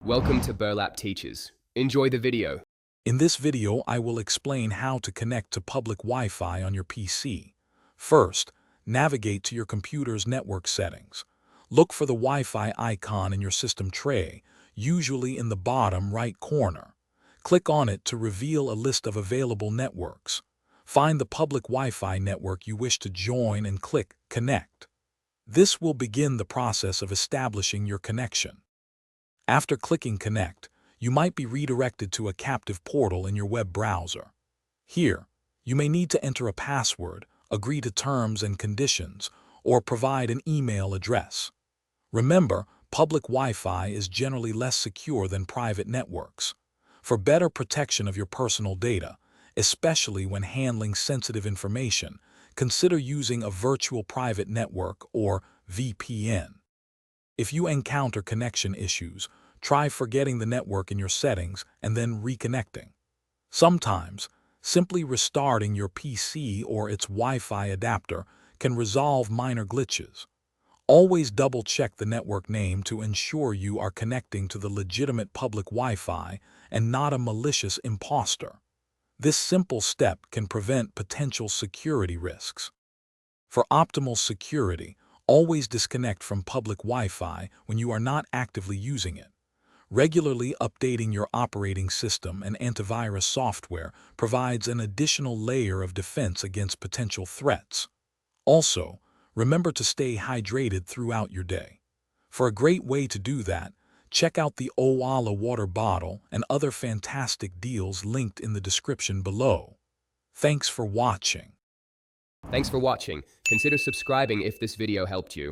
Welcome to Burlap Teachers. Enjoy the video. In this video, I will explain how to connect to public Wi-Fi on your PC. First, navigate to your computer's network settings. Look for the Wi-Fi icon in your system tray, usually in the bottom right corner. Click on it to reveal a list of available networks. Find the public Wi-Fi network you wish to join and click Connect. This will begin the process of establishing your connection. After clicking Connect, you might be redirected to a captive portal in your web browser. Here, you may need to enter a password, agree to terms and conditions, or provide an email address. Remember, public Wi-Fi is generally less secure than private networks. For better protection of your personal data, especially when handling sensitive information, consider using a virtual private network or VPN. If you encounter connection issues, try forgetting the network in your settings and then reconnecting. Sometimes, simply restarting your PC or its Wi-Fi adapter can resolve minor glitches. Always double-check the network name to ensure you are connecting to the legitimate public Wi-Fi and not a malicious imposter. This simple step can prevent potential security risks. For optimal security, always disconnect from public Wi-Fi when you are not actively using it. Regularly updating your operating system and antivirus software provides an additional layer of defense against potential threats. Also, remember to stay hydrated throughout your day. For a great way to do that, check out the Owala water bottle and other fantastic deals linked in the description below. Thanks for watching. Thanks for watching. Consider subscribing if this video helped you.